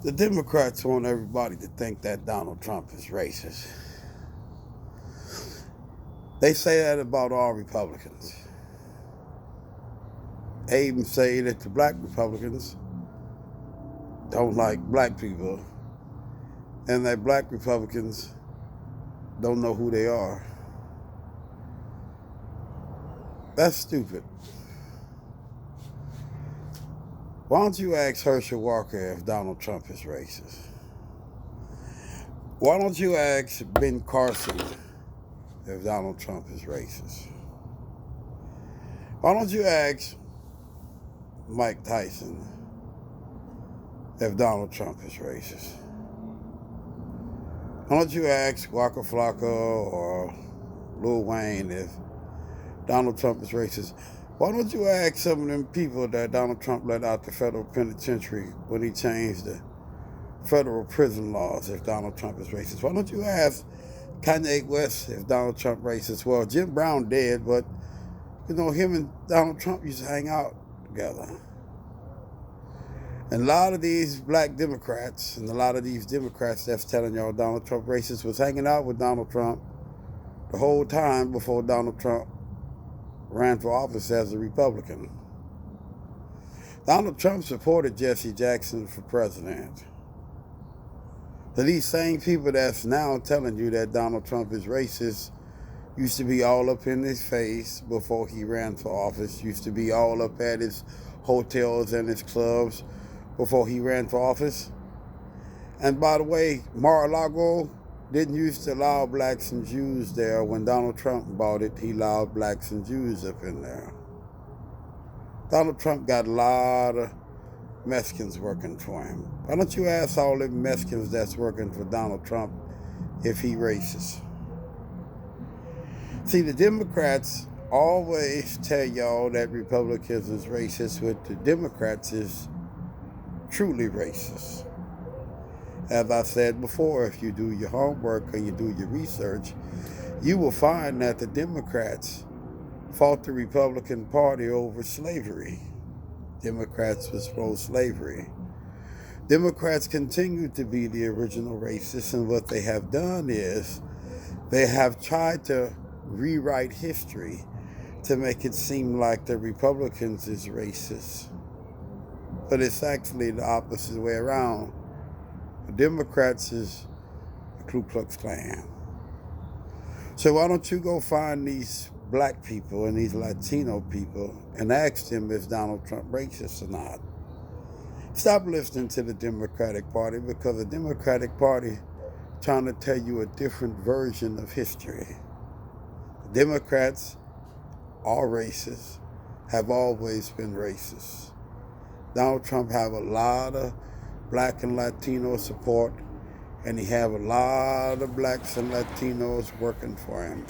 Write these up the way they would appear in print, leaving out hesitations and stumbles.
The Democrats want everybody to think that Donald Trump is racist. They say that about all Republicans. They even say that the black Republicans don't like black people and that black Republicans don't know who they are. That's stupid. Why don't you ask Herschel Walker if Donald Trump is racist? Why don't you ask Ben Carson if Donald Trump is racist? Why don't you ask Mike Tyson if Donald Trump is racist? Why don't you ask Waka Flocka or Lil Wayne if Donald Trump is racist? Why don't you ask some of them people that Donald Trump let out the federal penitentiary when he changed the federal prison laws if Donald Trump is racist? Why don't you ask Kanye West if Donald Trump racist? Well, Jim Brown dead, but him and Donald Trump used to hang out together. And a lot of these black Democrats and a lot of these Democrats that's telling y'all Donald Trump racist was hanging out with Donald Trump the whole time before Donald Trump ran for office as a Republican. Donald Trump supported Jesse Jackson for president. So these same people that's now telling you that Donald Trump is racist used to be all up in his face before he ran for office, used to be all up at his hotels and his clubs before he ran for office. And by the way, Mar-a-Lago didn't used to allow blacks and Jews there. When Donald Trump bought it, he allowed blacks and Jews up in there. Donald Trump got a lot of Mexicans working for him. Why don't you ask all them Mexicans that's working for Donald Trump if he racist? See, the Democrats always tell y'all that Republicans is racist, but the Democrats is truly racist. As I said before, if you do your homework and you do your research, you will find that the Democrats fought the Republican Party over slavery. Democrats was pro-slavery. Democrats continue to be the original racists, and what they have done is they have tried to rewrite history to make it seem like the Republicans is racist. But it's actually the opposite way around. The Democrats is the Ku Klux Klan. So why don't you go find these black people and these Latino people and ask them if Donald Trump racist or not? Stop listening to the Democratic Party, because the Democratic Party trying to tell you a different version of history. The Democrats are racist, have always been racist. Donald Trump have a lot of black and Latino support, and he have a lot of blacks and Latinos working for him.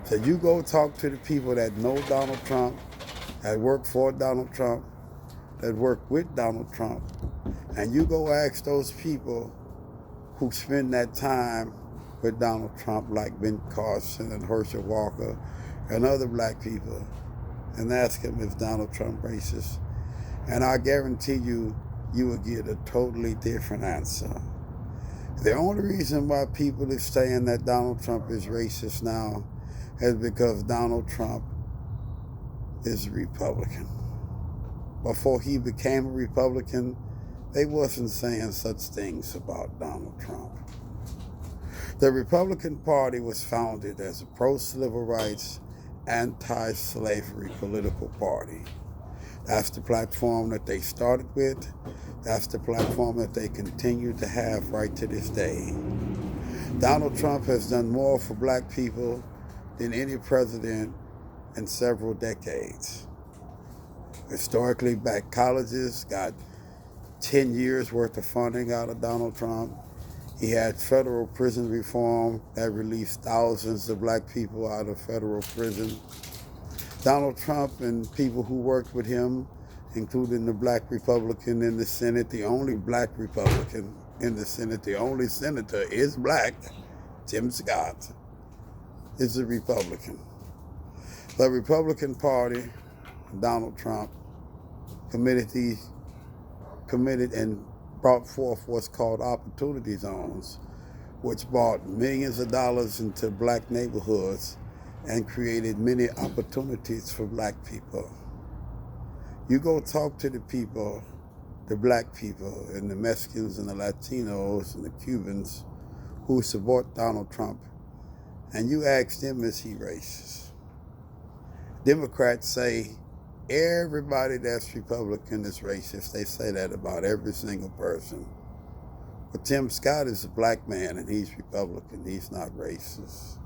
So you go talk to the people that know Donald Trump, that work for Donald Trump, that work with Donald Trump, and you go ask those people who spend that time with Donald Trump, like Ben Carson and Herschel Walker and other black people, and ask them if Donald Trump racist. And I guarantee you, you will get a totally different answer. The only reason why people are saying that Donald Trump is racist now is because Donald Trump is a Republican. Before he became a Republican, they wasn't saying such things about Donald Trump. The Republican Party was founded as a pro-civil rights, anti-slavery political party. That's the platform that they started with. That's the platform that they continue to have right to this day. Donald Trump has done more for black people than any president in several decades. Historically, black colleges got 10 years worth of funding out of Donald Trump. He had federal prison reform that released thousands of black people out of federal prison. Donald Trump and people who worked with him, including the black Republican in the Senate, the only black Republican in the Senate, the only senator is black, Tim Scott, is a Republican. The Republican Party, Donald Trump, committed and brought forth what's called opportunity zones, which brought millions of dollars into black neighborhoods and created many opportunities for black people. You go talk to the people, the black people, and the Mexicans and the Latinos and the Cubans who support Donald Trump, and you ask them, is he racist? Democrats say everybody that's Republican is racist. They say that about every single person. But Tim Scott is a black man and he's Republican. He's not racist.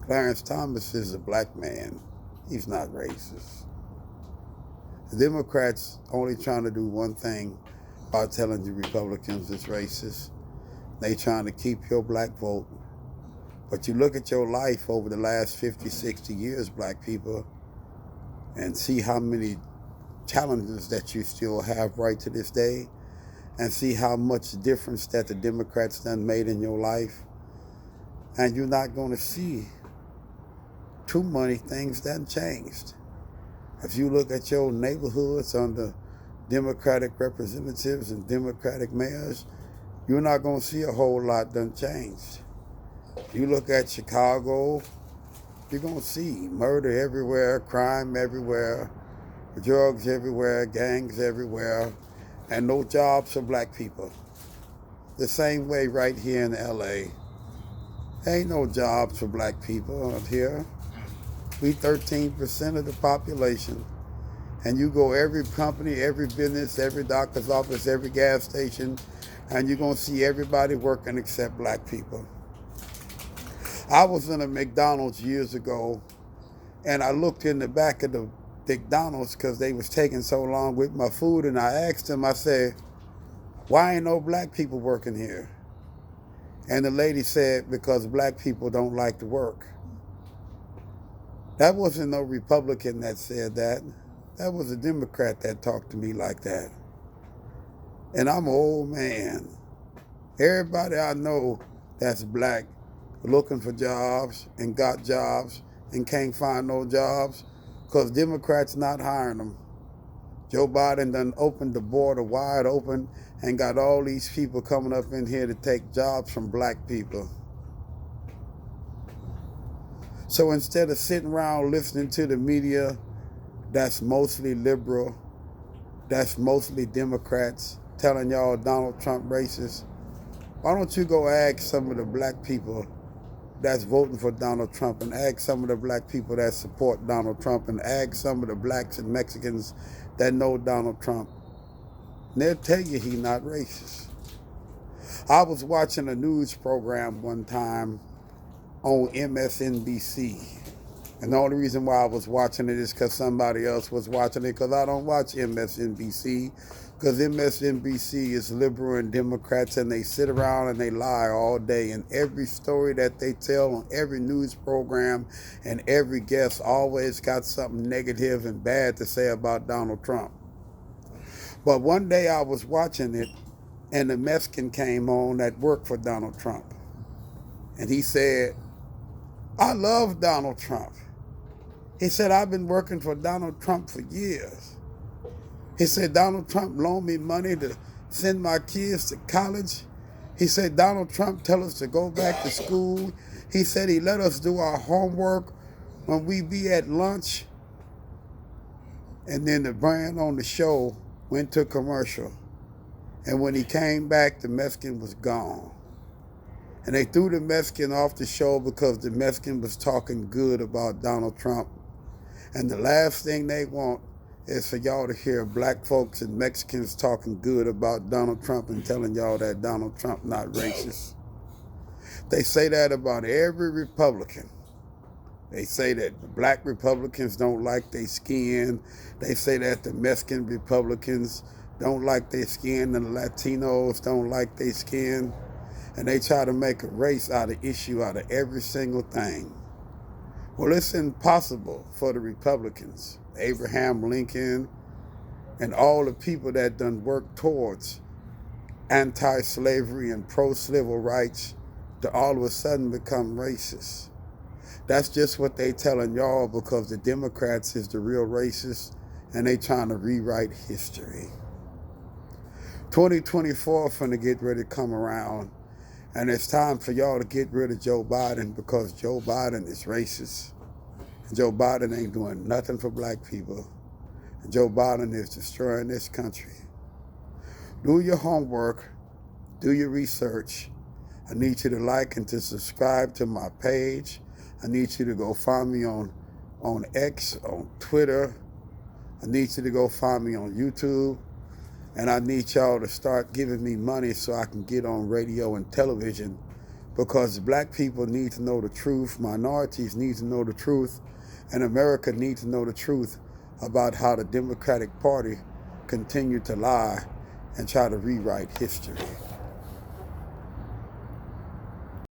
Clarence Thomas is a black man. He's not racist. The Democrats only trying to do one thing by telling the Republicans it's racist. They trying to keep your black vote. But you look at your life over the last 50, 60 years, black people, and see how many challenges that you still have right to this day, and see how much difference that the Democrats done made in your life. And you're not going to see too many things that changed. If you look at your neighborhoods under Democratic representatives and Democratic mayors, you're not going to see a whole lot done changed. You look at Chicago, you're going to see murder everywhere, crime everywhere, drugs everywhere, gangs everywhere, and no jobs for black people. The same way right here in LA. Ain't no jobs for black people out here. We 13% of the population. And you go every company, every business, every doctor's office, every gas station, and you're going to see everybody working except black people. I was in a McDonald's years ago, and I looked in the back of the McDonald's because they was taking so long with my food, and I asked them, I said, why ain't no black people working here? And the lady said, because black people don't like to work. That wasn't no Republican that said that. That was a Democrat that talked to me like that. And I'm an old man. Everybody I know that's black looking for jobs and got jobs and can't find no jobs because Democrats not hiring them. Joe Biden done opened the border wide open and got all these people coming up in here to take jobs from black people. So instead of sitting around listening to the media that's mostly liberal, that's mostly Democrats, telling y'all Donald Trump racist, why don't you go ask some of the black people that's voting for Donald Trump, and ask some of the black people that support Donald Trump, and ask some of the blacks and Mexicans that know Donald Trump. And they'll tell you he's not racist. I was watching a news program one time on MSNBC. And the only reason why I was watching it is because somebody else was watching it, because I don't watch MSNBC, because MSNBC is liberal and Democrats, and they sit around and they lie all day. And every story that they tell on every news program and every guest always got something negative and bad to say about Donald Trump. But one day I was watching it, and a Mexican came on that worked for Donald Trump. And he said, I love Donald Trump. He said, I've been working for Donald Trump for years. He said, Donald Trump loaned me money to send my kids to college. He said, Donald Trump tell us to go back to school. He said he let us do our homework when we be at lunch. And then the brand on the show went to commercial. And when he came back, the Mexican was gone. And they threw the Mexican off the show because the Mexican was talking good about Donald Trump. And the last thing they want is for y'all to hear black folks and Mexicans talking good about Donald Trump and telling y'all that Donald Trump not racist. They say that about every Republican. They say that the black Republicans don't like their skin. They say that the Mexican Republicans don't like their skin and the Latinos don't like their skin. And they try to make a race out of issue out of every single thing. Well, it's impossible for the Republicans, Abraham Lincoln, and all the people that done worked towards anti-slavery and pro-civil rights to all of a sudden become racist. That's just what they telling y'all, because the Democrats is the real racist and they trying to rewrite history. 2024 finna get ready to come around, and it's time for y'all to get rid of Joe Biden because Joe Biden is racist. Joe Biden ain't doing nothing for black people. Joe Biden is destroying this country. Do your homework, do your research. I need you to like and to subscribe to my page. I need you to go find me on X, on Twitter. I need you to go find me on YouTube. And I need y'all to start giving me money so I can get on radio and television, because black people need to know the truth, minorities need to know the truth, and America needs to know the truth about how the Democratic Party continued to lie and try to rewrite history.